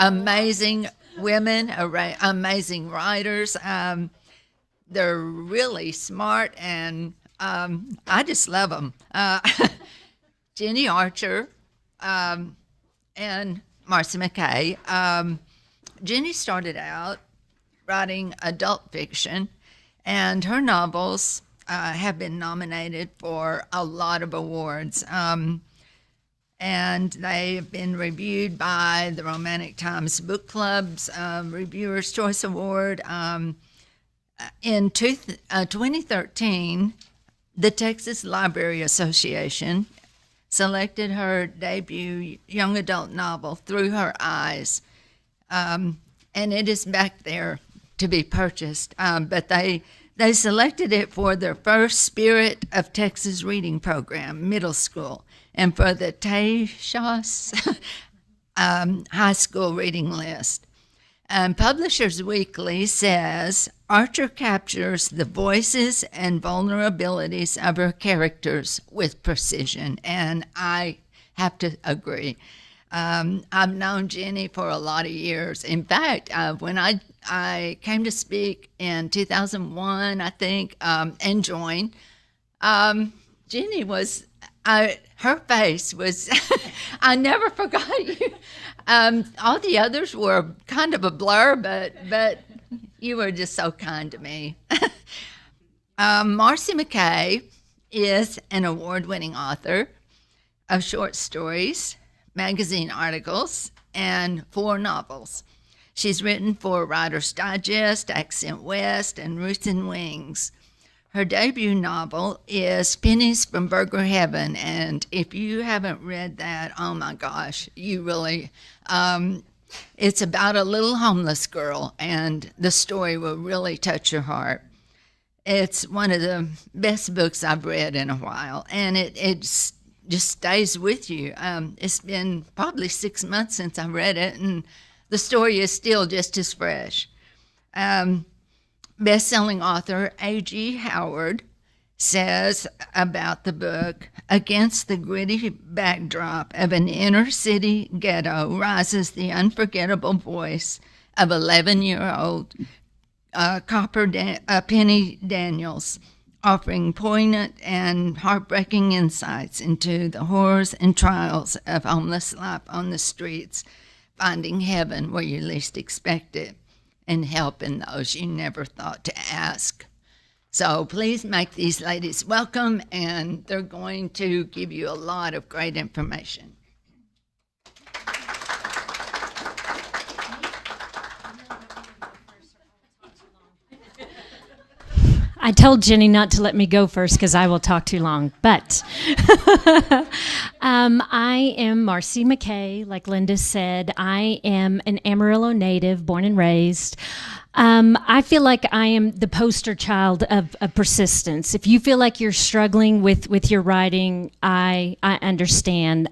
amazing women, amazing writers. They're really smart, and I just love them. Jenny Archer and Marcy McKay. Jenny started out writing adult fiction, and her novels have been nominated for a lot of awards. And they've been reviewed by the Romantic Times Book Club's Reviewer's Choice Award. In 2013, the Texas Library Association selected her debut young adult novel, Through Her Eyes, and it is back there to be purchased. But they selected it for their first Spirit of Texas reading program, middle school, and for the Tejas high school reading list. Publishers Weekly says Archer captures the voices and vulnerabilities of her characters with precision, and I have to agree. I've known Jenny for a lot of years. In fact, when I came to speak in 2001, I think, and joined, Jenny was, her face was, I never forgot you. All the others were kind of a blur, but you were just so kind to me. Marcy McKay is an award-winning author of short stories, magazine articles, and 4 novels. She's written for Writer's Digest, Accent West, and Roots and Wings. Her debut novel is Pennies from Burger Heaven, and if you haven't read that, oh my gosh, you really, it's about a little homeless girl, and the story will really touch your heart. It's one of the best books I've read in a while, and it just stays with you. It's been probably 6 months since I read it, and the story is still just as fresh. Best-selling author A.G. Howard says about the book, against the gritty backdrop of an inner-city ghetto rises the unforgettable voice of 11-year-old Penny Daniels, offering poignant and heartbreaking insights into the horrors and trials of homeless life on the streets, finding heaven where you least expect it, and helping those you never thought to ask. So please make these ladies welcome, and they're going to give you a lot of great information. I told Jenny not to let me go first because I will talk too long, but I am Marcy McKay, like Linda said. I am an Amarillo native, born and raised. I feel like I am the poster child of persistence. If you feel like you're struggling with your writing, I understand.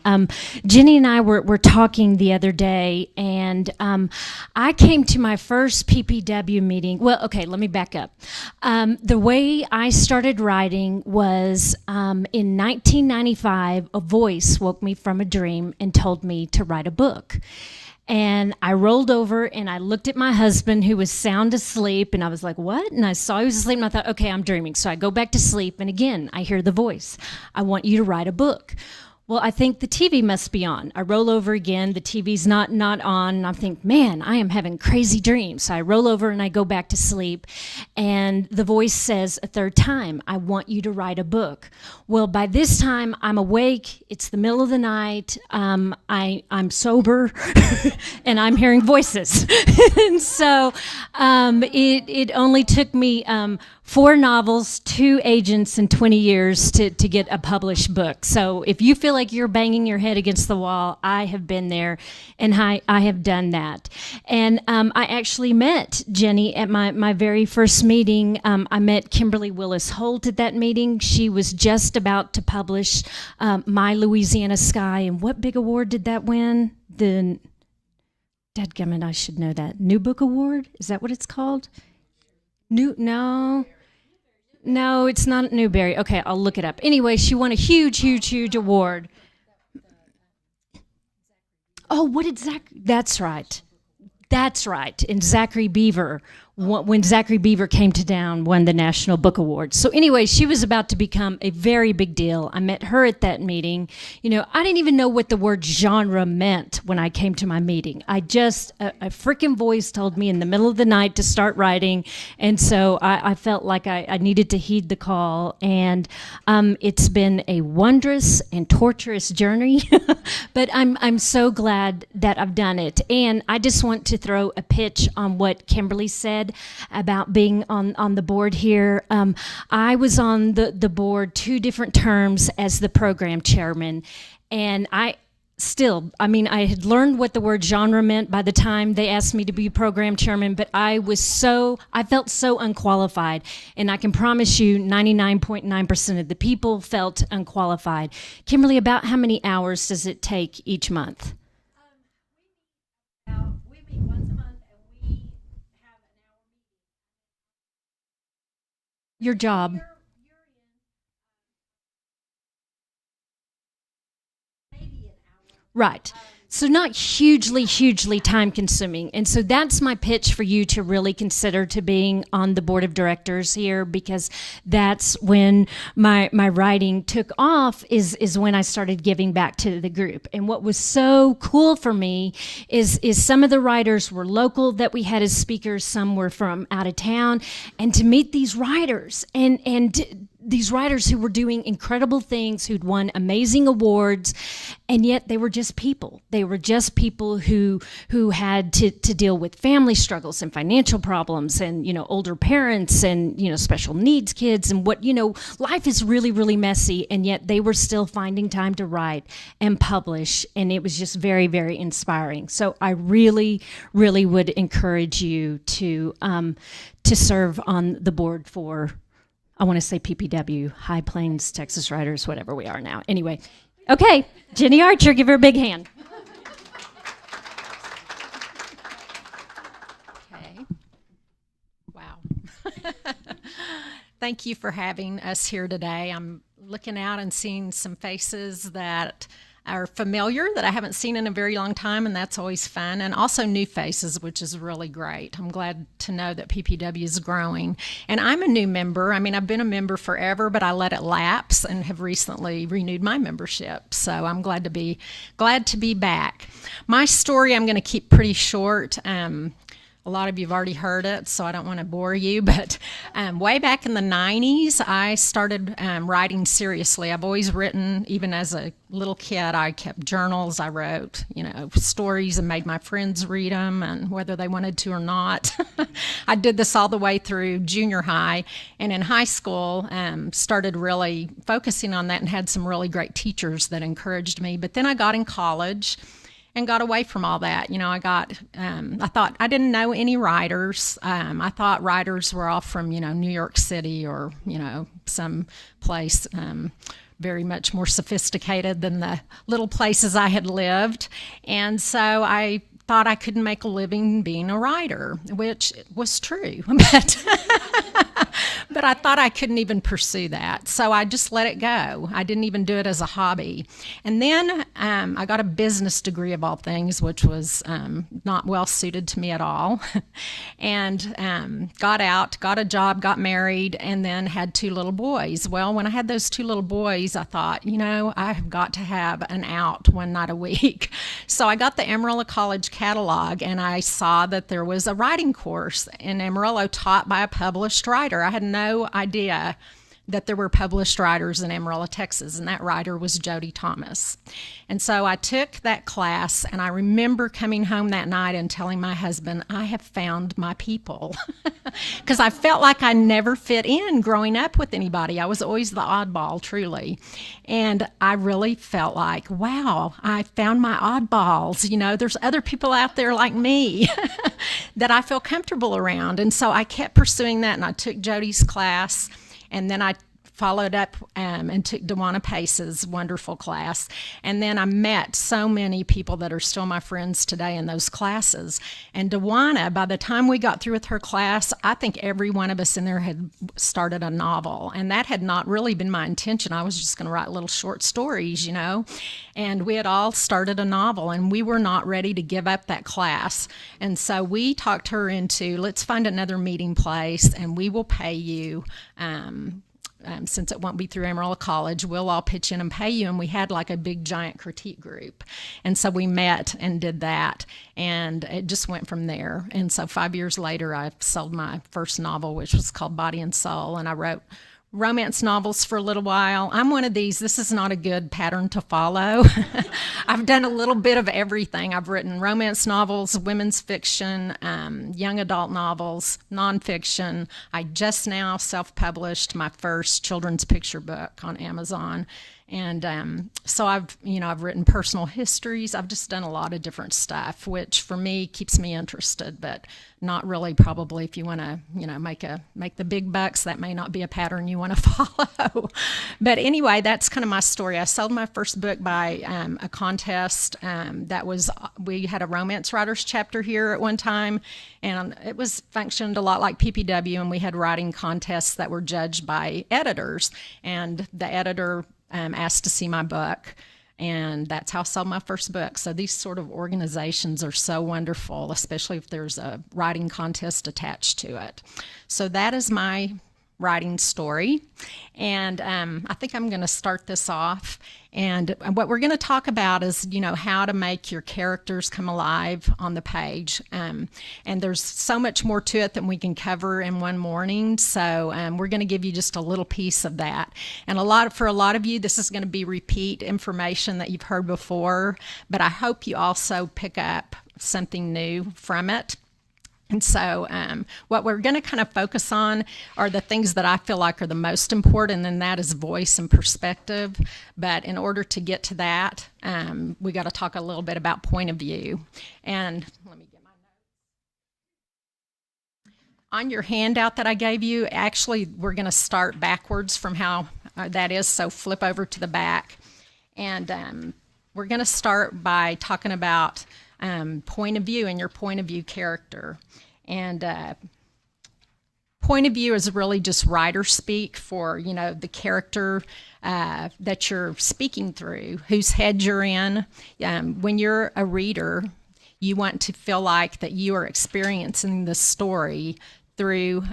Jenny and I were talking the other day, and I came to my first PPW meeting. Well, okay, let me back up. The way I started writing was in 1995, a voice woke me from a dream and told me to write a book. And I rolled over and I looked at my husband, who was sound asleep, and I was like, what? And I saw he was asleep, and I thought, okay, I'm dreaming. So I go back to sleep, and again, I hear the voice. I want you to write a book. Well, I think the TV must be on. I roll over again, the TV's not on, and I think, man, I am having crazy dreams. So I roll over and I go back to sleep, and the voice says a third time, I want you to write a book. Well, by this time, I'm awake, it's the middle of the night, I'm sober, and I'm hearing voices. And so it only took me 4 novels, 2 agents, and 20 years to get a published book. So if you feel like you're banging your head against the wall, I have been there, and I have done that. And I actually met Jenny at my very first meeting. I met Kimberly Willis Holt at that meeting. She was just about to publish My Louisiana Sky, and what big award did that win? The, dadgummit, I should know that. New Book Award? Is that what it's called? No, it's not Newbery. Okay, I'll look it up. Anyway, she won a huge award. Oh, what did Zach? That's right. That's right. And Zachary Beaver, when Zachary Beaver came to town, won the National Book Award. So anyway, she was about to become a very big deal. I met her at that meeting. You know, I didn't even know what the word genre meant when I came to my meeting. A freaking voice told me in the middle of the night to start writing. And so I felt like I needed to heed the call. And it's been a wondrous and torturous journey, but I'm so glad that I've done it. And I just want to throw a pitch on what Kimberly said about being on the board here. I was on the board 2 different terms as the program chairman, and I had learned what the word genre meant by the time they asked me to be program chairman, but I felt so unqualified, and I can promise you 99.9% of the people felt unqualified. Kimberly, about how many hours does it take each month? We meet once a month, and we have an hour meeting. Your job. Right. So not hugely time consuming. And so that's my pitch for you to really consider to being on the board of directors here, because that's when my writing took off, is when I started giving back to the group. And what was so cool for me is some of the writers were local that we had as speakers, some were from out of town, and to meet these writers and these writers who were doing incredible things, who'd won amazing awards, and yet they were just people. They were just people who had to deal with family struggles and financial problems and, older parents and, special needs kids and life is really, really messy, and yet they were still finding time to write and publish, and it was just very, very inspiring. So I really, really would encourage you to serve on the board for, I want to say PPW, High Plains, Texas Writers, whatever we are now. Anyway, okay, Jenny Archer, give her a big hand. Okay. Wow. Thank you for having us here today. I'm looking out and seeing some faces that are familiar that I haven't seen in a very long time, and that's always fun, and also new faces, which is really great. I'm glad to know that PPW is growing. And I'm a new member. I mean, I've been a member forever, but I let it lapse and have recently renewed my membership. So I'm glad to be back. My story I'm going to keep pretty short. A lot of you have already heard it, so I don't want to bore you, but way back in the 90s, I started writing seriously. I've always written, even as a little kid. I kept journals. I wrote, stories and made my friends read them, and whether they wanted to or not. I did this all the way through junior high, and in high school, started really focusing on that and had some really great teachers that encouraged me. But then I got in college and got away from all that. I thought I didn't know any writers. I thought writers were all from, New York City or, some place very much more sophisticated than the little places I had lived. And so I thought I couldn't make a living being a writer, which was true. But I thought I couldn't even pursue that. So I just let it go. I didn't even do it as a hobby. And then I got a business degree of all things, which was not well suited to me at all. And got out, got a job, got married, and then had 2 little boys. Well, when I had those 2 little boys, I thought, I have got to have an out one night a week. So I got the Amarillo College catalog, and I saw that there was a writing course in Amarillo taught by a published writer. I had no idea that there were published writers in Amarillo, Texas, and that writer was Jody Thomas. And so I took that class, and I remember coming home that night and telling my husband, I have found my people. Because I felt like I never fit in growing up with anybody. I was always the oddball, truly. And I really felt like, wow, I found my oddballs. There's other people out there like me that I feel comfortable around. And so I kept pursuing that, and I took Jody's class. And then I followed up and took Dewana Pace's wonderful class. And then I met so many people that are still my friends today in those classes. And Dewana, by the time we got through with her class, I think every one of us in there had started a novel. And that had not really been my intention. I was just going to write little short stories, you know. And we had all started a novel, and we were not ready to give up that class. And so we talked her into, let's find another meeting place, and we will pay you. Since it won't be through Amarillo College, we'll all pitch in and pay you. And we had like a big giant critique group. And so we met and did that. And it just went from there. And so 5 years later, I sold my first novel, which was called Body and Soul. And I wrote romance novels for a little while. I'm one of these, this is not a good pattern to follow. I've done a little bit of everything. I've written romance novels, women's fiction, young adult novels, nonfiction. I just now self-published my first children's picture book on Amazon. And so I've written personal histories. I've just done a lot of different stuff, which for me keeps me interested, but not really probably if you want to, make the big bucks, that may not be a pattern you want to follow. But anyway, that's kind of my story. I sold my first book by a contest we had a romance writers chapter here at one time, and it was functioned a lot like PPW, and we had writing contests that were judged by editors, and the editor asked to see my book, and that's how I sold my first book. So these sort of organizations are so wonderful, especially if there's a writing contest attached to it. So that is my writing story, and I think I'm going to start this off. And what we're going to talk about is, how to make your characters come alive on the page. And there's so much more to it than we can cover in one morning. So we're going to give you just a little piece of that. And for a lot of you, this is going to be repeat information that you've heard before, but I hope you also pick up something new from it. And so what we're going to kind of focus on are the things that I feel like are the most important, and that is voice and perspective. But in order to get to that, we got to talk a little bit about point of view. And let me get my notes. On your handout that I gave you, actually, we're going to start backwards from how that is, so flip over to the back. And we're going to start by talking about point of view and your point of view character. And point of view is really just writer speak for, the character that you're speaking through, whose head you're in. When you're a reader, you want to feel like that you are experiencing the story through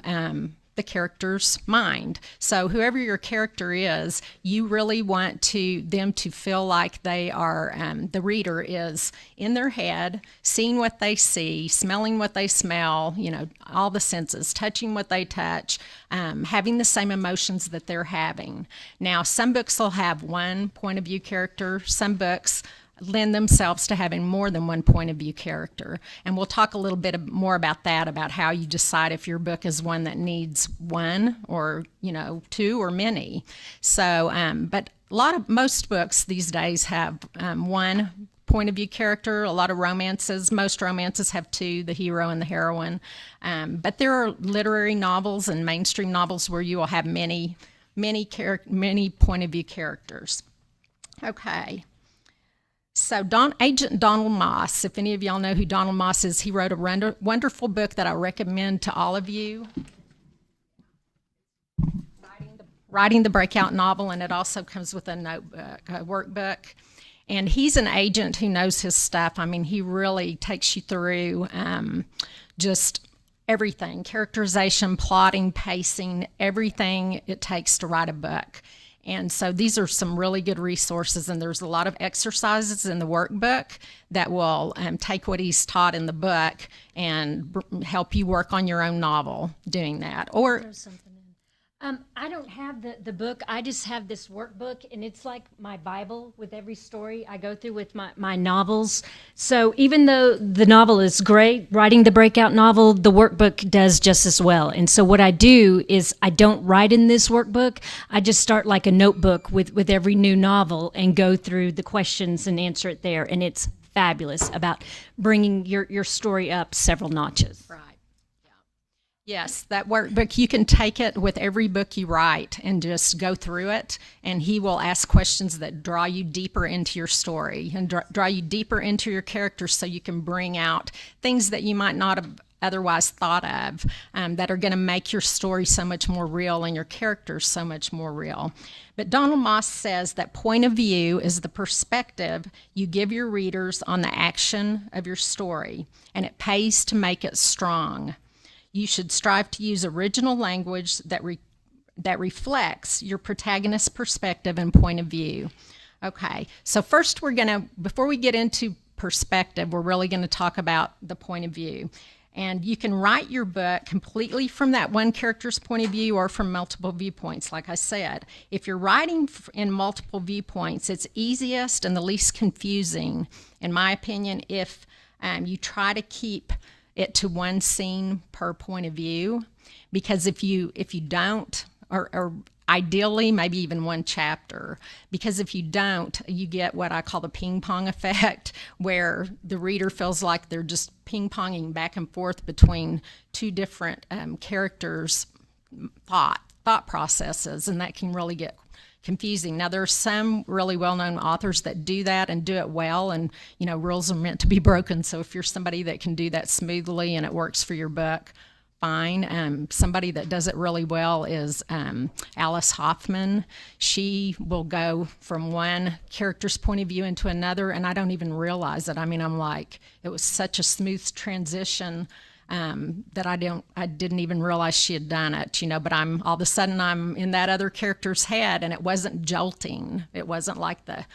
the character's mind. So whoever your character is, you really want them to feel like they are, the reader is in their head, seeing what they see, smelling what they smell, all the senses, touching what they touch, having the same emotions that they're having. Now, some books will have one point of view character, some books lend themselves to having more than one point of view character. And we'll talk a little bit more about that, about how you decide if your book is one that needs one or, two or many. So, but most books these days have one point of view character. A lot of most romances have two, the hero and the heroine. But there are literary novels and mainstream novels where you will have many point of view characters. Okay. So Agent Donald Moss, if any of y'all know who Donald Moss is, he wrote a wonderful book that I recommend to all of you, Writing the Breakout Novel, and it also comes with a notebook, a workbook. And he's an agent who knows his stuff. I mean, he really takes you through just everything, characterization, plotting, pacing, everything it takes to write a book. And so these are some really good resources, and there's a lot of exercises in the workbook that will take what he's taught in the book and help you work on your own novel doing that. Or I don't have the book. I just have this workbook, and it's like my Bible with every story I go through with my novels. So even though the novel is great, writing the breakout novel, the workbook does just as well. And so what I do is I don't write in this workbook. I just start like a notebook with every new novel and go through the questions and answer it there. And it's fabulous about bringing your story up several notches. Right. Yes, that workbook, you can take it with every book you write and just go through it, and he will ask questions that draw you deeper into your story and draw you deeper into your characters so you can bring out things that you might not have otherwise thought of, that are going to make your story so much more real and your characters so much more real. But Donald Moss says that point of view is the perspective you give your readers on the action of your story, and it pays to make it strong. You should strive to use original language that reflects your protagonist's perspective and point of view. Okay, so first before we get into perspective, we're really going to talk about the point of view. And you can write your book completely from that one character's point of view or from multiple viewpoints, like I said. If you're writing in multiple viewpoints, it's easiest and the least confusing, in my opinion, if you try to keep it to one scene per point of view, because if you don't, or ideally maybe even one chapter, because if you don't, you get what I call the ping pong effect, where the reader feels like they're just ping ponging back and forth between two different characters' thought processes, and that can really get confusing. Now, there are some really well-known authors that do that and do it well, and rules are meant to be broken. So if you're somebody that can do that smoothly and it works for your book, fine. Somebody that does it really well is Alice Hoffman. She will go from one character's point of view into another, and I don't even realize it. I mean, I'm like, it was such a smooth transition that I didn't even realize she had done it, but all of a sudden I'm in that other character's head, and it wasn't jolting. It wasn't like the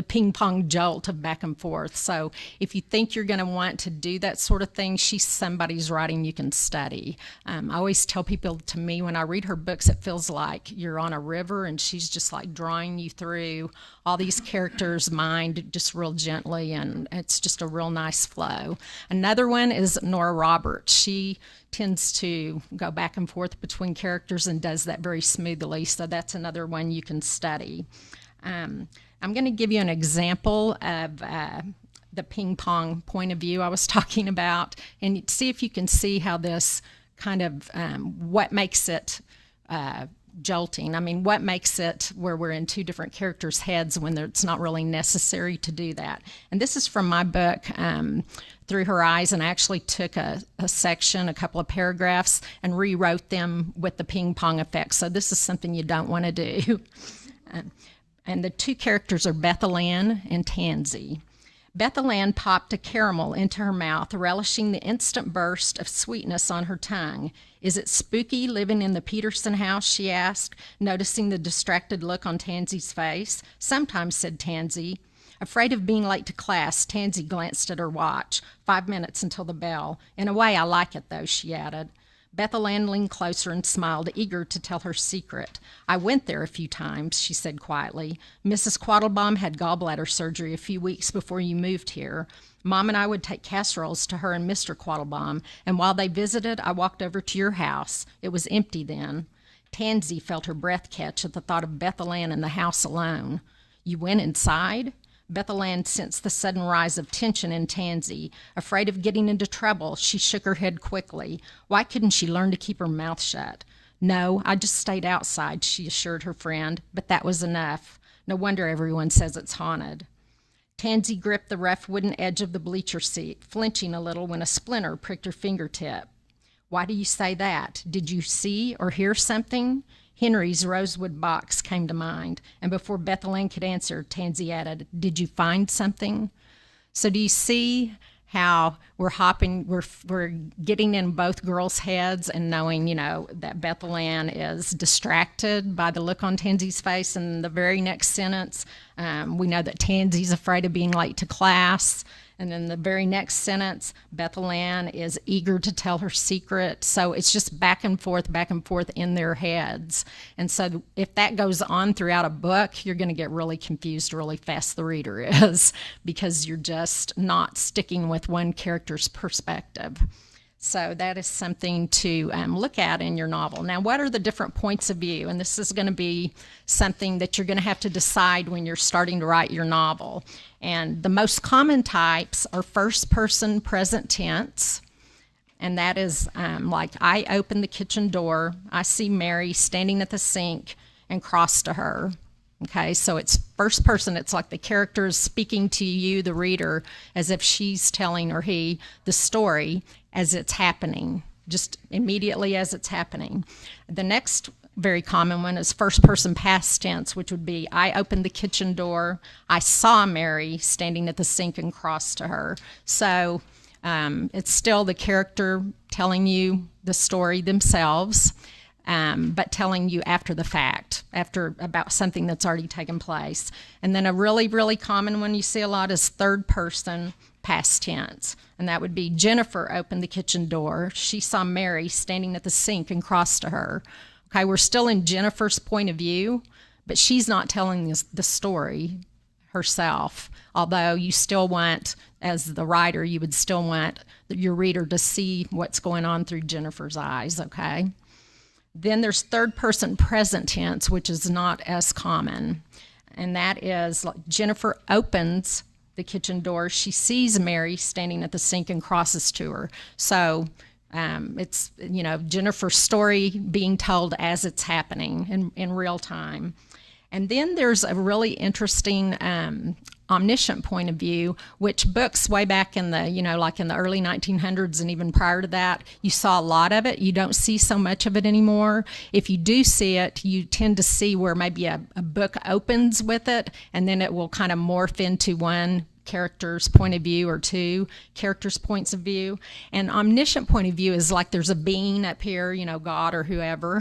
ping pong jolt of back and forth. So if you think you're going to want to do that sort of thing, she's somebody's writing you can study. I always tell people, to me, when I read her books, it feels like you're on a river and she's just like drawing you through all these characters' mind just real gently, and it's just a real nice flow. Another one is Nora Roberts. She tends to go back and forth between characters and does that very smoothly, so that's another one you can study. I'm going to give you an example of the ping pong point of view I was talking about, and see if you can see how this kind of, what makes it jolting. I mean, what makes it where we're in two different characters' heads when it's not really necessary to do that. And this is from my book, Through Her Eyes, and I actually took a section, a couple of paragraphs, and rewrote them with the ping pong effect. So this is something you don't want to do. And the two characters are Bethel Ann and Tansy. Bethel Ann popped a caramel into her mouth, relishing the instant burst of sweetness on her tongue. "Is it spooky living in the Peterson house?" she asked, noticing the distracted look on Tansy's face. "Sometimes," said Tansy. Afraid of being late to class, Tansy glanced at her watch. 5 minutes until the bell. "In a way, I like it, though," she added. Bethel Ann leaned closer and smiled, eager to tell her secret. "I went there a few times," she said quietly. "Mrs. Quattlebaum had gallbladder surgery a few weeks before you moved here. Mom and I would take casseroles to her and Mr. Quattlebaum, and while they visited, I walked over to your house. It was empty then." Tansy felt her breath catch at the thought of Bethel Ann in the house alone. "You went inside?" Bethel Ann sensed the sudden rise of tension in Tansy. Afraid of getting into trouble, she shook her head quickly. Why couldn't she learn to keep her mouth shut? "No, I just stayed outside," she assured her friend, "but that was enough. No wonder everyone says it's haunted." Tansy gripped the rough wooden edge of the bleacher seat, flinching a little when a splinter pricked her fingertip. "Why do you say that? Did you see or hear something?" Henry's rosewood box came to mind, and before Bethel Ann could answer, Tansy added, "Did you find something?" So do you see how we're getting in both girls' heads and knowing, that Bethel Ann is distracted by the look on Tansy's face. In the very next sentence, we know that Tansy's afraid of being late to class. And in the very next sentence, Bethel Ann is eager to tell her secret. So it's just back and forth in their heads. And so if that goes on throughout a book, you're going to get really confused really fast, the reader is, because you're just not sticking with one character's perspective. So that is something to look at in your novel. Now, what are the different points of view? And this is going to be something that you're going to have to decide when you're starting to write your novel. And the most common types are first person present tense, And that is like, I open the kitchen door, I see Mary standing at the sink and cross to her. Okay, so it's first person. It's like the character is speaking to you, the reader, as if she's telling, or he, the story as it's happening, just immediately as it's happening. The next very common one is first person past tense, which would be, I opened the kitchen door, I saw Mary standing at the sink and crossed to her. So it's still the character telling you the story themselves, but telling you after the fact, after about something that's already taken place. And then a really, really common one you see a lot is third person past tense. And that would be, Jennifer opened the kitchen door. She saw Mary standing at the sink and crossed to her. Okay, we're still in Jennifer's point of view, but she's not telling the story herself. Although you still want, as the writer, you would still want your reader to see what's going on through Jennifer's eyes, okay? Then there's third person present tense, which is not as common. And that is, like, Jennifer opens the kitchen door. She sees Mary standing at the sink and crosses to her. So it's, Jennifer's story being told as it's happening in real time. And then there's a really interesting omniscient point of view, which books way back in the, like in the early 1900s and even prior to that, you saw a lot of it. You don't see so much of it anymore. If you do see it, you tend to see where maybe a book opens with it, and then it will kind of morph into one character's point of view or two characters' points of view. And omniscient point of view is like there's a being up here, God or whoever,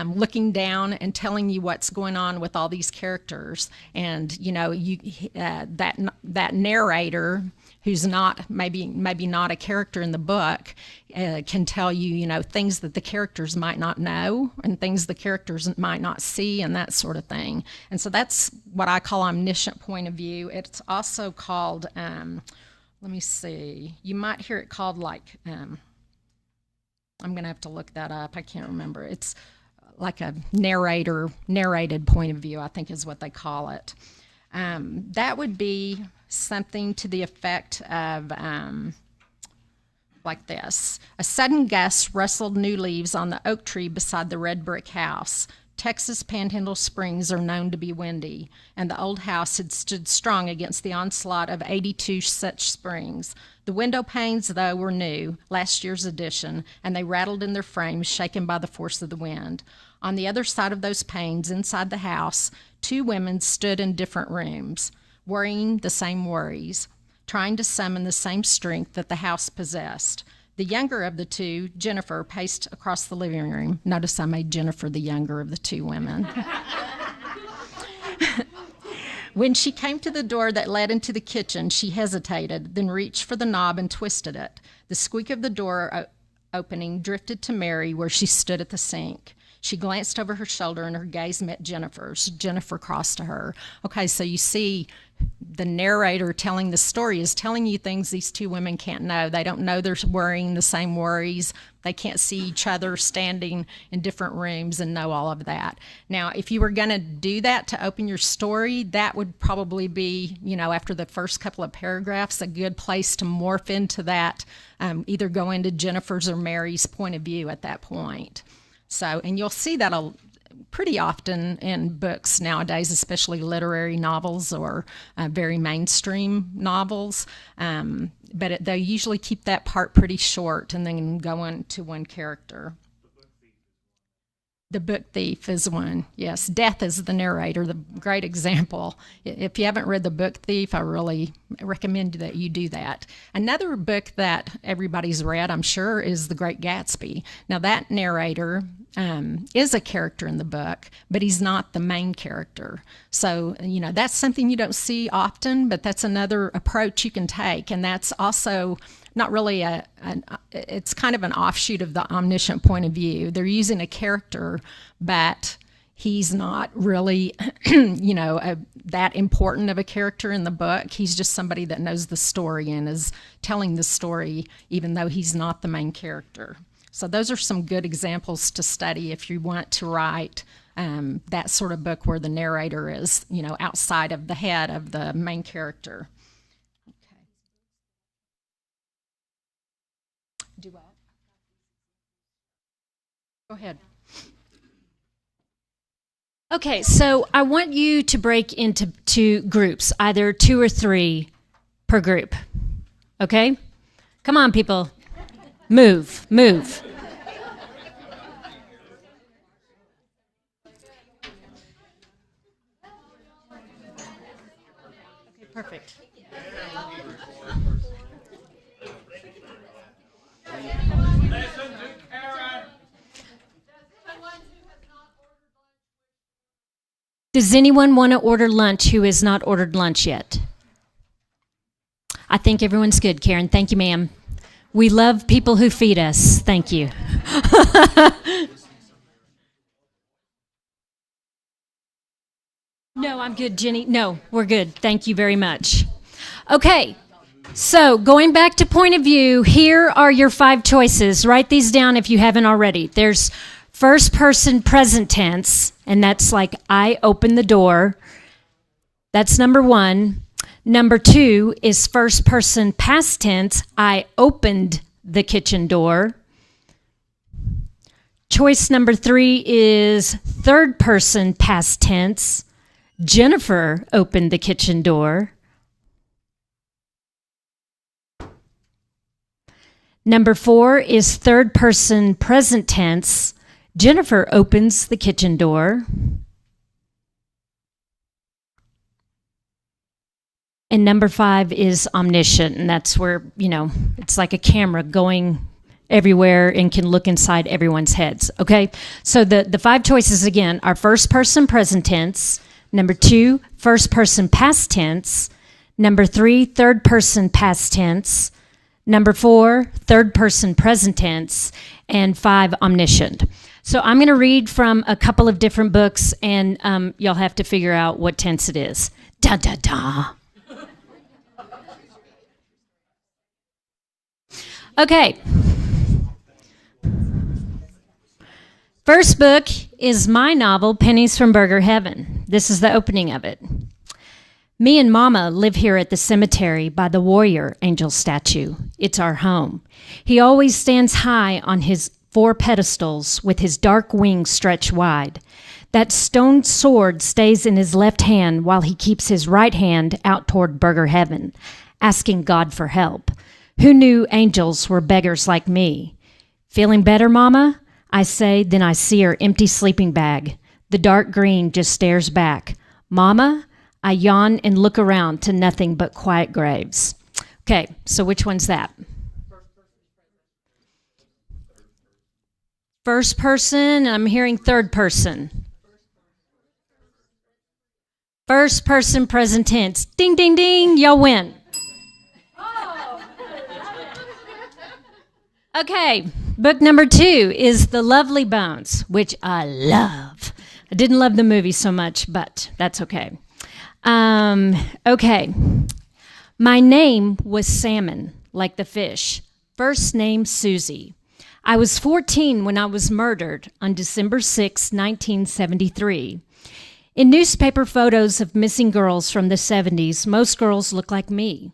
looking down and telling you what's going on with all these characters. And that narrator, who's not maybe not a character in the book, can tell you things that the characters might not know and things the characters might not see and that sort of thing. And so that's what I call omniscient point of view. It's also called, let me see, you might hear it called like, I'm going to have to look that up. I can't remember. It's like a narrated point of view, I think is what they call it. That would be something to the effect of like this. A sudden gust rustled new leaves on the oak tree beside the red brick house. Texas Panhandle Springs are known to be windy, and the old house had stood strong against the onslaught of 82 such springs. The window panes, though, were new, last year's edition, and they rattled in their frames, shaken by the force of the wind. On the other side of those panes, inside the house, two women stood in different rooms, worrying the same worries, trying to summon the same strength that the house possessed. The younger of the two, Jennifer, paced across the living room. Notice I made Jennifer the younger of the two women. When she came to the door that led into the kitchen, she hesitated, then reached for the knob and twisted it. The squeak of the door opening drifted to Mary, where she stood at the sink. She glanced over her shoulder and her gaze met Jennifer's. Jennifer crossed to her. Okay, so you see the narrator telling the story is telling you things these two women can't know. They don't know they're worrying the same worries. They can't see each other standing in different rooms and know all of that. Now, if you were going to do that to open your story, that would probably be, after the first couple of paragraphs, a good place to morph into that, either go into Jennifer's or Mary's point of view at that point. So, and you'll see that pretty often in books nowadays, especially literary novels or very mainstream novels. But they usually keep that part pretty short and then go on to one character. The Book Thief is one, yes. Death is the narrator, the great example. If you haven't read The Book Thief, I really recommend that you do that. Another book that everybody's read, I'm sure, is The Great Gatsby. Now, that narrator is a character in the book, but he's not the main character. So, that's something you don't see often, but that's another approach you can take. And that's also not really it's kind of an offshoot of the omniscient point of view. They're using a character, but he's not really, that important of a character in the book. He's just somebody that knows the story and is telling the story, even though he's not the main character. So those are some good examples to study if you want to write that sort of book where the narrator is, outside of the head of the main character. Do what? Go ahead. Okay, so I want you to break into two groups, either 2 or 3 per group. Okay? Come on, people. Move, move. Okay, perfect. Does anyone want to order lunch who has not ordered lunch yet? I think everyone's good, Karen. Thank you, ma'am. We love people who feed us. Thank you. No, I'm good, Jenny. No, we're good. Thank you very much. Okay, so going back to point of view, here are your 5 choices. Write these down if you haven't already. There's first person present tense, and that's like I opened the door. That's number 1. Number 2 is first person past tense. I opened the kitchen door. Choice number 3 is third person past tense. Jennifer opened the kitchen door. Number 4 is third person present tense. Jennifer opens the kitchen door. And number 5 is omniscient, and that's where, it's like a camera going everywhere and can look inside everyone's heads, okay? So the 5 choices, again, are first person present tense. Number 2, first person past tense. Number 3, third person past tense. Number 4, third person present tense. And 5, omniscient. So I'm going to read from a couple of different books, and you'll have to figure out what tense it is. Da da da. Okay. First book is my novel, Pennies from Burger Heaven. This is the opening of it. Me and Mama live here at the cemetery by the warrior angel statue. It's our home. He always stands high on his 4 pedestals with his dark wings stretched wide. That stone sword stays in his left hand while he keeps his right hand out toward Burger Heaven, asking God for help. Who knew angels were beggars like me? Feeling better, Mama? I say, then I see her empty sleeping bag. The dark green just stares back. Mama? I yawn and look around to nothing but quiet graves. Okay, so which one's that? First person, I'm hearing third person. First person present tense. Ding, ding, ding, y'all win. Okay, book number 2 is The Lovely Bones, which I love. I didn't love the movie so much, but that's okay. Okay. My name was Salmon, like the fish. First name Susie. I was 14 when I was murdered on December 6, 1973. In newspaper photos of missing girls from the 70s, most girls look like me.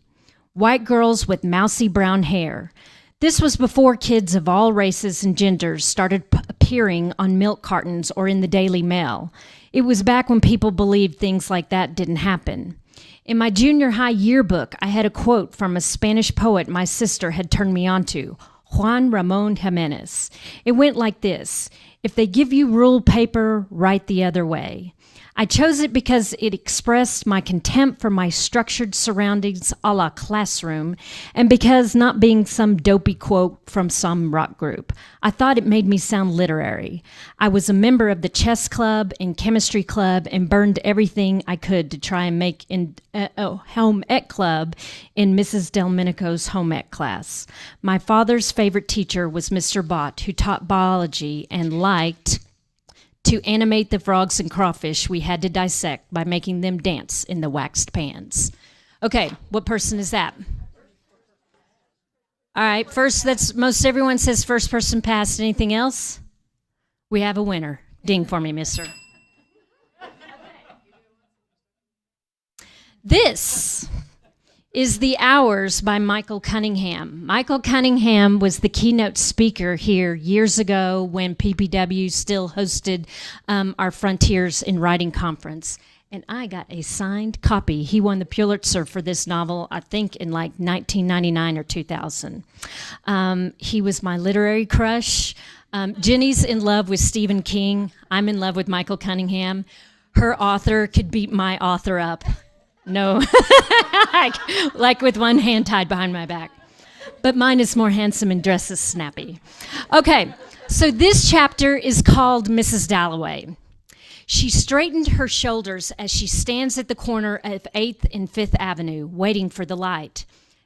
White girls with mousy brown hair. This was before kids of all races and genders started appearing on milk cartons or in the Daily Mail. It was back when people believed things like that didn't happen. In my junior high yearbook, I had a quote from a Spanish poet my sister had turned me on to, Juan Ramon Jimenez. It went like this: if they give you ruled paper, write the other way. I chose it because it expressed my contempt for my structured surroundings a la classroom, and because not being some dopey quote from some rock group. I thought it made me sound literary. I was a member of the chess club and chemistry club and burned everything I could to try and make home ec club in Mrs. Delmenico's home ec class. My father's favorite teacher was Mr. Bott, who taught biology and liked to animate the frogs and crawfish we had to dissect by making them dance in the waxed pans. Okay, what person is that? All right, first, that's most everyone says first person past. Anything else? We have a winner. Ding for me, mister. This is The Hours by Michael Cunningham. Michael Cunningham was the keynote speaker here years ago when PPW still hosted our Frontiers in Writing Conference. And I got a signed copy. He won the Pulitzer for this novel, I think, in like 1999 or 2000. He was my literary crush. Jenny's in love with Stephen King. I'm in love with Michael Cunningham. Her author could beat my author up. No, like with one hand tied behind my back. But mine is more handsome and dresses snappy. Okay, so this chapter is called Mrs. Dalloway. She straightened her shoulders as she stands at the corner of 8th and 5th Avenue, waiting for the light.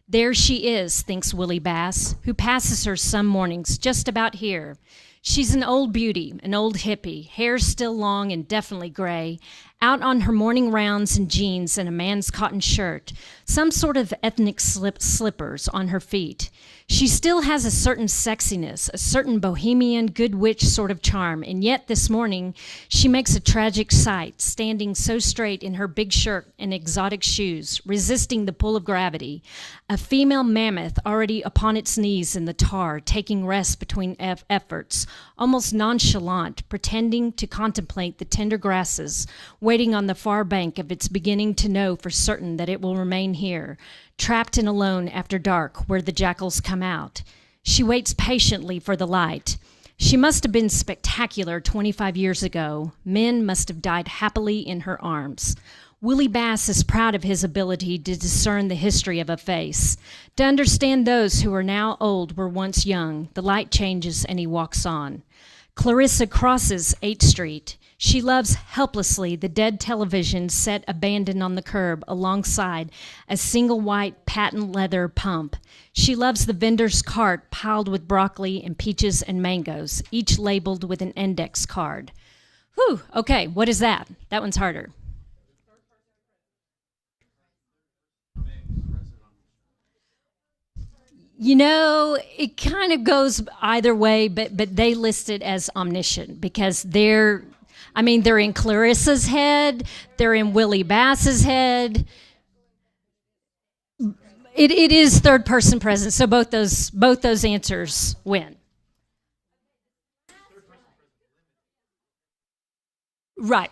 There she is, thinks Willie Bass, who passes her some mornings just about here. She's an old beauty, an old hippie, hair still long and definitely gray, out on her morning rounds in jeans and a man's cotton shirt, some sort of ethnic slippers on her feet. She still has a certain sexiness, a certain bohemian, good witch sort of charm, and yet this morning she makes a tragic sight, standing so straight in her big shirt and exotic shoes, resisting the pull of gravity. A female mammoth already upon its knees in the tar, taking rest between efforts, almost nonchalant, pretending to contemplate the tender grasses, waiting on the far bank of its beginning to know for certain that it will remain here, trapped and alone after dark where the jackals come out. She waits patiently for the light. She must have been spectacular 25 years ago. Men must have died happily in her arms. Willie Bass is proud of his ability to discern the history of a face, to understand those who are now old were once young. The light changes and he walks on. Clarissa crosses 8th Street. She loves helplessly the dead television set abandoned on the curb alongside a single white patent leather pump. She loves the vendor's cart piled with broccoli and peaches and mangoes, each labeled with an index card. Whew, okay, what is that? That one's harder. You know, it kind of goes either way, but they list it as omniscient because they're in Clarissa's head, they're in Willie Bass's head. It is third person present, so both those answers win. Right.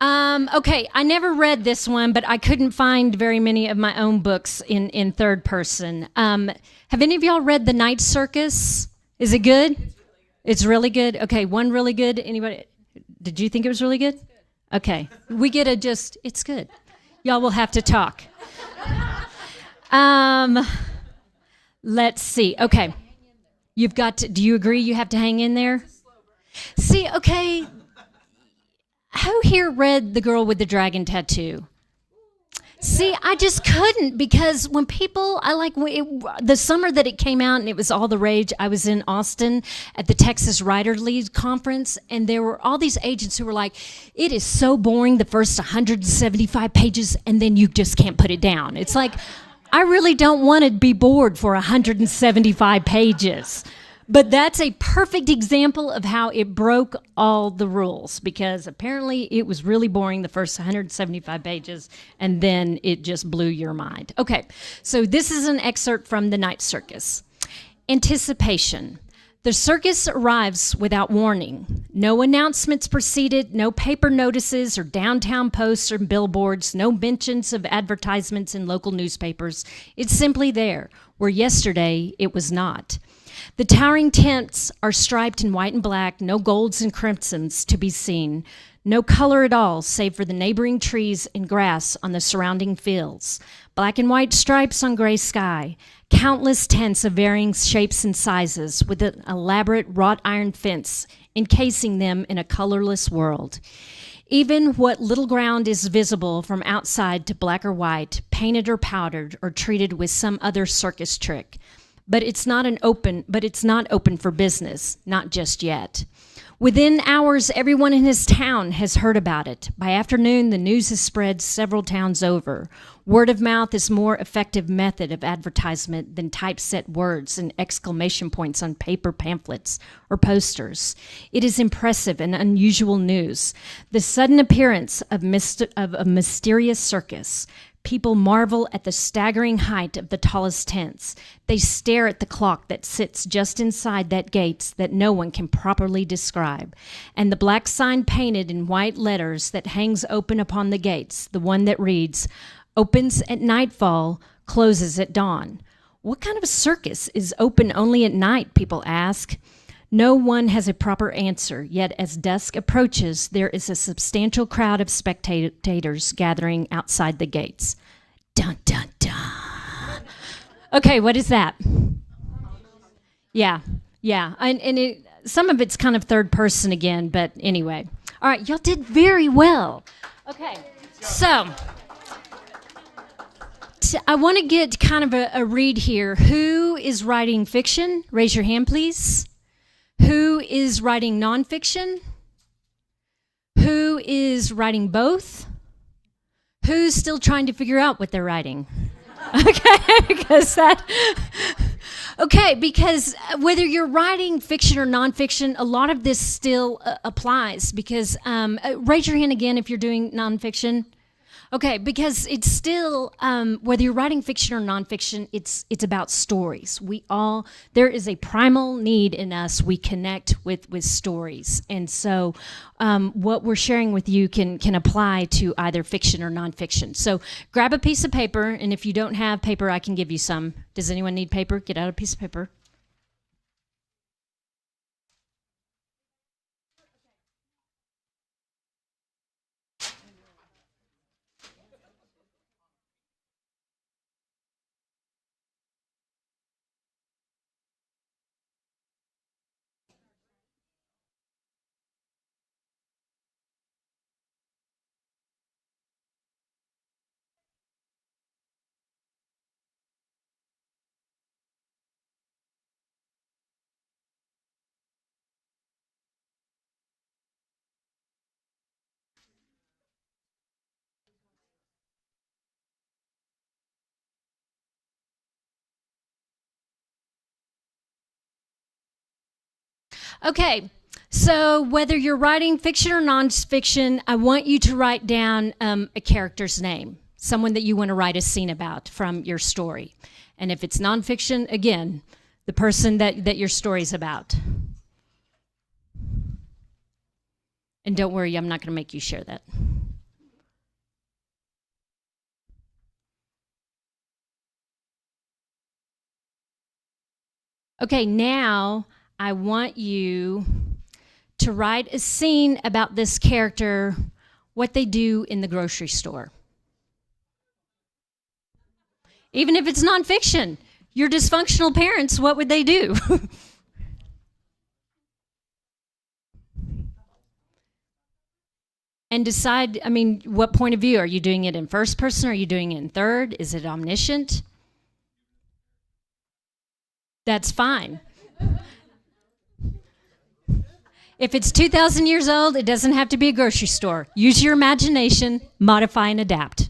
Okay, I never read this one, but I couldn't find very many of my own books in third person. Have any of y'all read The Night Circus? Is it good? It's really good? Okay, one really good. Anybody? Did you think it was really good? Okay, we get it's good. Y'all will have to talk. Let's see. Okay, do you agree you have to hang in there? See, okay. Who here read The Girl with the Dragon Tattoo? See, I just couldn't because when people, the summer that it came out and it was all the rage, I was in Austin at the Texas Writer League Conference, and there were all these agents who were like, it is so boring the first 175 pages, and then you just can't put it down. It's like, I really don't want to be bored for 175 pages. But that's a perfect example of how it broke all the rules because apparently it was really boring the first 175 pages and then it just blew your mind. Okay, so this is an excerpt from The Night Circus. Anticipation. The circus arrives without warning. No announcements preceded, no paper notices or downtown posts or billboards, no mentions of advertisements in local newspapers. It's simply there, where yesterday it was not. The towering tents are striped in white and black, no golds and crimsons to be seen, no color at all save for the neighboring trees and grass on the surrounding fields, black and white stripes on gray sky, countless tents of varying shapes and sizes with an elaborate wrought iron fence encasing them in a colorless world. Even what little ground is visible from outside to black or white, painted or powdered or treated with some other circus trick. But it's not open for business, not just yet. Within hours, everyone in his town has heard about it. By afternoon, the news has spread several towns over. Word of mouth is more effective method of advertisement than typeset words and exclamation points on paper pamphlets or posters. It is impressive and unusual news. The sudden appearance of a mysterious circus. People marvel at the staggering height of the tallest tents. They stare at the clock that sits just inside that gate that no one can properly describe, and the black sign painted in white letters that hangs open upon the gates, the one that reads, "Opens at nightfall, closes at dawn." What kind of a circus is open only at night, people ask. No one has a proper answer, yet as dusk approaches, there is a substantial crowd of spectators gathering outside the gates. Dun, dun, dun. Okay, what is that? Yeah, yeah. And some of it's kind of third person again, but anyway. All right, y'all did very well. Okay, so I want to get kind of a read here. Who is writing fiction? Raise your hand, please. Who is writing nonfiction? Who is writing both? Who's still trying to figure out what they're writing? Okay, because whether you're writing fiction or nonfiction, a lot of this still applies. Because raise your hand again if you're doing nonfiction. Okay, because it's still, whether you're writing fiction or nonfiction, it's about stories. There is a primal need in us. We connect with stories. And so what we're sharing with you can apply to either fiction or nonfiction. So grab a piece of paper, and if you don't have paper, I can give you some. Does anyone need paper? Get out a piece of paper. Okay, so whether you're writing fiction or nonfiction, I want you to write down a character's name, someone that you want to write a scene about from your story. And if it's nonfiction, again, the person that your story's about. And don't worry, I'm not going to make you share that. Okay, now I want you to write a scene about this character, what they do in the grocery store. Even if it's nonfiction, your dysfunctional parents, what would they do? And decide, what point of view? Are you doing it in first person? Are you doing it in third? Is it omniscient? That's fine. If it's 2,000 years old, it doesn't have to be a grocery store. Use your imagination, modify and adapt.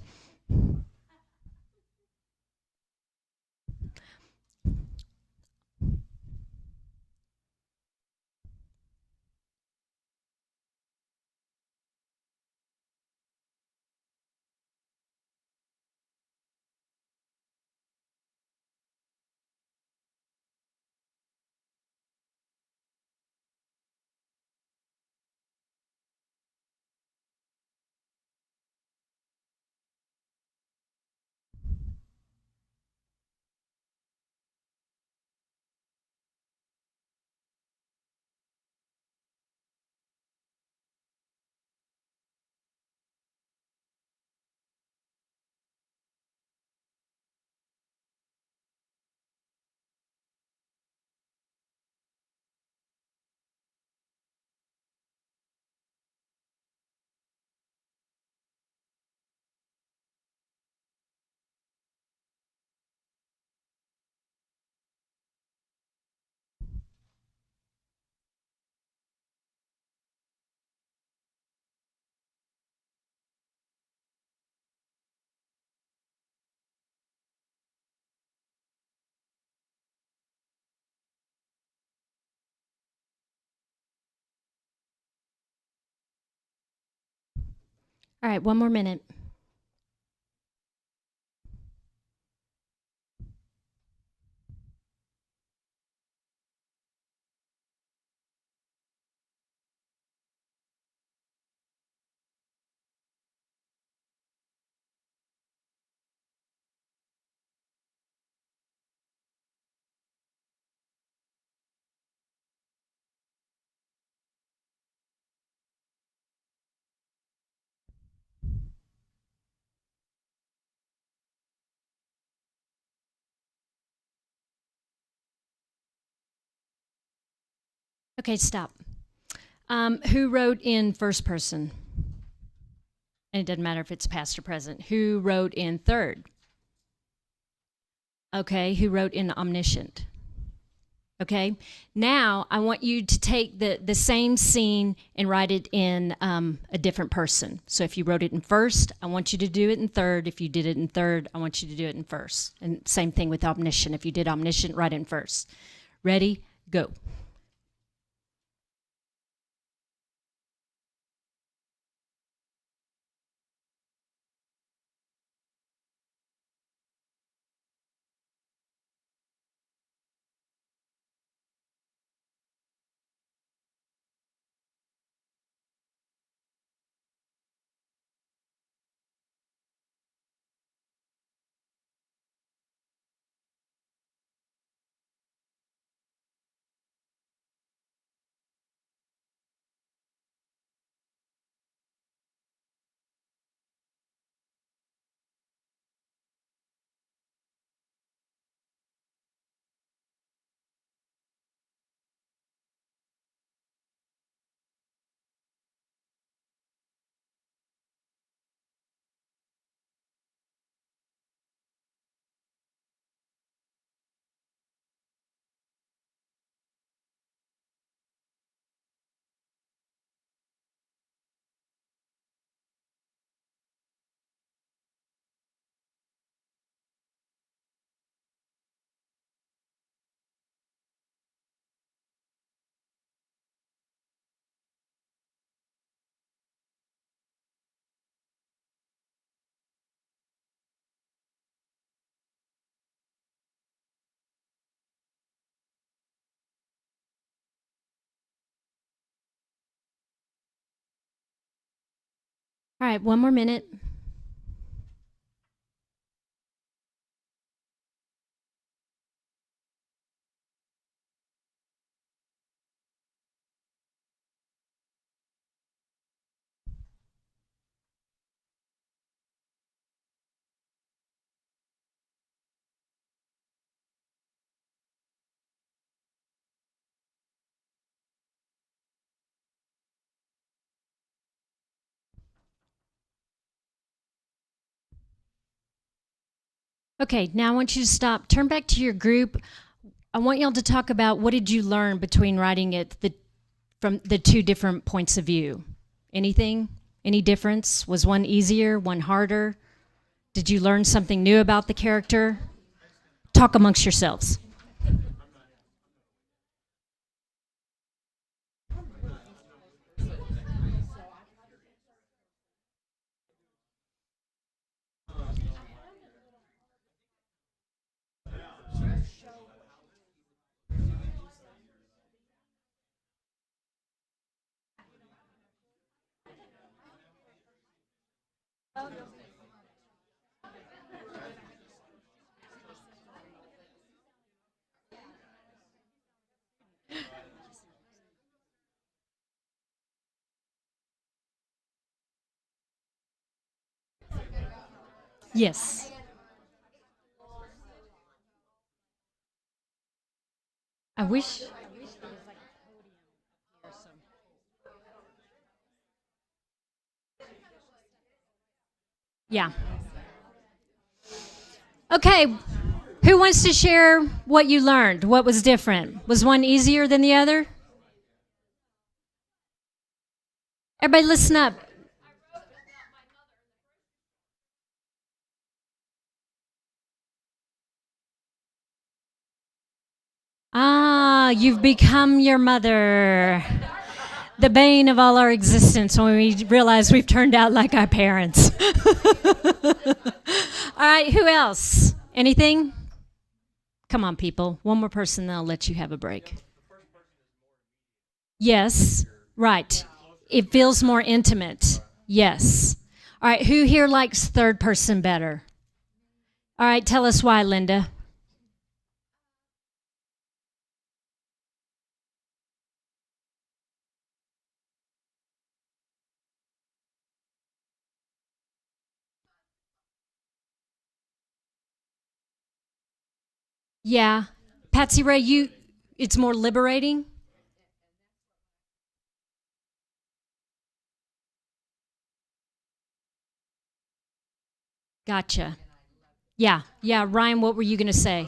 All right, one more minute. Okay, stop. Who wrote in first person? And it doesn't matter if it's past or present. Who wrote in third? Okay, who wrote in omniscient? Okay, now I want you to take the same scene and write it in a different person. So if you wrote it in first, I want you to do it in third. If you did it in third, I want you to do it in first. And same thing with omniscient. If you did omniscient, write it in first. Ready? Go. All right, one more minute. Okay, now I want you to stop. Turn back to your group. I want y'all to talk about what did you learn between writing it from the two different points of view. Anything? Any difference? Was one easier, one harder? Did you learn something new about the character? Talk amongst yourselves. Yes. I wish. Yeah. Okay. Who wants to share what you learned? What was different? Was one easier than the other? Everybody listen up. Ah, you've become your mother. The bane of all our existence when we realize we've turned out like our parents. All right, who else? Anything? Come on, people. One more person, then I'll let you have a break. Yes, right. It feels more intimate. Yes. All right, who here likes third person better? All right, tell us why, Linda. Yeah. Patsy Ray, it's more liberating? Gotcha. Yeah. Ryan, what were you going to say?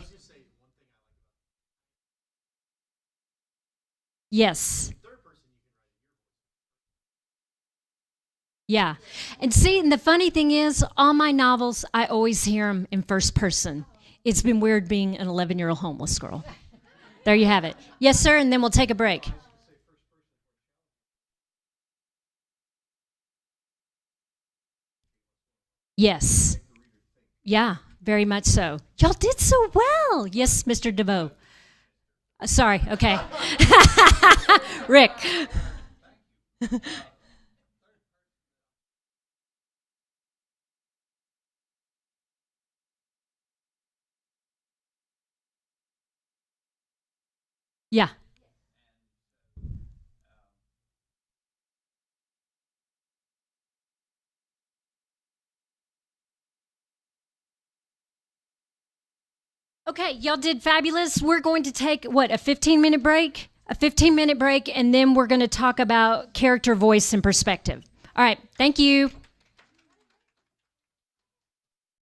Yes. Yeah. And see, and the funny thing is, all my novels, I always hear them in first person. It's been weird being an 11-year-old homeless girl. There you have it. Yes, sir, and then we'll take a break. Yes. Yeah, very much so. Y'all did so well. Yes, Mr. DeVoe. Sorry, okay. Rick. Yeah. Okay, y'all did fabulous. We're going to take, what, a 15-minute break? A 15-minute break, and then we're going to talk about character, voice, and perspective. All right, thank you.